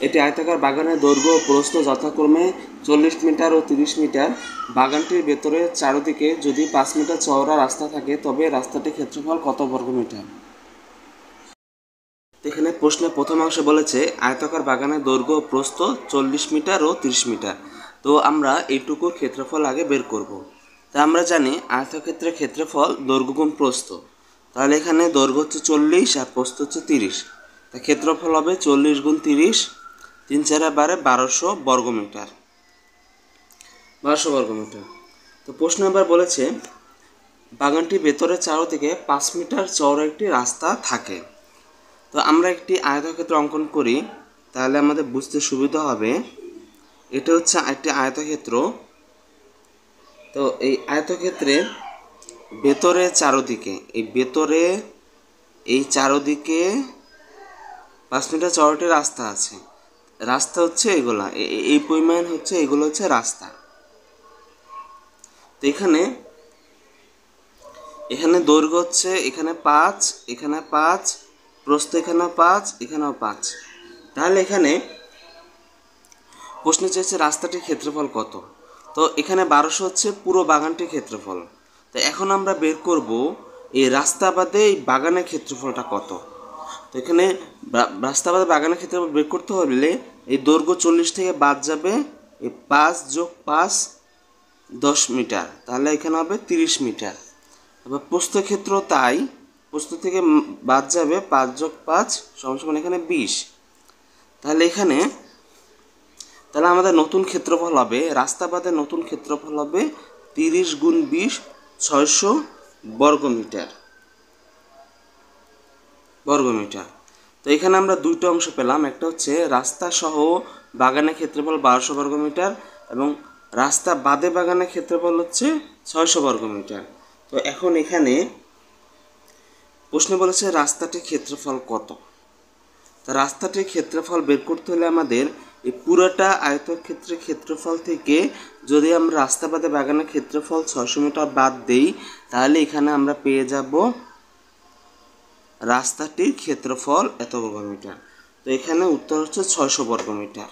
এটি আয়তাকার বাগানের দৈর্ঘ্য ও প্রস্থ যথাক্রমে 40 মিটার ও 30 মিটার। বাগানটির ভেতরে চারদিকে যদি 5 মিটার চওড়া রাস্তা থাকে তবে রাস্তাটির ক্ষেত্রফল কত বর্গমিটার? এখানে প্রশ্নের প্রথম অংশে বলেছে আয়তাকার বাগানের দৈর্ঘ্য ও প্রস্থ 40 মিটার ও 30 মিটার। তো আমরা এইটুকুর ক্ষেত্রফল আগে বের করব। তা আমরা জানি আয়তক্ষেত্রের ক্ষেত্রফল দৈর্ঘ্য গুণ প্রস্থ। তাহলে এখানে দৈর্ঘ্য হচ্ছে 40 আর প্রস্থ হচ্ছে 30। তা ক্ষেত্রফল হবে 40 গুণ 30, 3 4 1200 বর্গমিটার। 1200 বর্গমিটার। তো প্রশ্ন এবার বলেছে বাগানটি ভেতরে চারদিকে 5 মিটার চওড়া একটি রাস্তা থাকে। তো আমরা একটি আয়তক্ষেত্র অঙ্কন করি, তাহলে আমাদের বুঝতে সুবিধা হবে। এটা হচ্ছে একটি আয়তক্ষেত্র। তো এই আয়তক্ষেত্রের ভেতরে চারদিকে এই চারদিকে 5 মিটার চওড়াটি রাস্তা আছে। রাস্তা হচ্ছে এগুলা, এই পরিমাণ হচ্ছে এগুলো হচ্ছে রাস্তা। তো এখানে দৈর্ঘ্য হচ্ছে এখানে 5, এখানে 5, প্রস্থ এখানেও 5, এখানেও 5। তাহলে এখানে প্রশ্ন চেয়েছে রাস্তাটির ক্ষেত্রফল কত। তো এখানে 1200 হচ্ছে পুরো বাগানটির ক্ষেত্রফল। তো এখন আমরা বের করব এই রাস্তা বাদে এই বাগানের ক্ষেত্রফলটা কত। তো এখানে রাস্তা বাদে বাগানের ক্ষেত্রফল বের করতে হলে এই দৈর্ঘ্য 40 থেকে বাদ যাবে এই 5 যোগ 5 10 মিটার, তাহলে এখানে হবে 30 মিটার। এবার প্রস্থ ক্ষেত্র তাই, প্রস্থ থেকে বাদ যাবে 5 যোগ 5 সমান এখানে 20। তাহলে আমাদের নতুন ক্ষেত্রফল হবে, রাস্তা বাদে নতুন ক্ষেত্রফল হবে 30 গুণ 20 600 বর্গমিটার। তো এখানে আমরা দুইটা অংশ পেলাম, একটা হচ্ছে রাস্তা সহ বাগানের ক্ষেত্রফল 1200 বর্গমিটার এবং রাস্তা বাদে বাগানের ক্ষেত্রফল হচ্ছে 600 বর্গমিটার। তো এখন এখানে প্রশ্ন বলেছে রাস্তাটির ক্ষেত্রফল কত। তা রাস্তাটির ক্ষেত্রফল বের করতে হলে আমাদের এই পুরোটা আয়তক্ষেত্রের ক্ষেত্রফল থেকে যদি আমরা রাস্তা বাদে বাগানের ক্ষেত্রফল 600 মিটার বাদ দেই, তাহলে এখানে আমরা পেয়ে যাব রাস্তাটির ক্ষেত্রফল এত বর্গমিটার। তো এখানে উত্তর হচ্ছে 600 বর্গমিটার।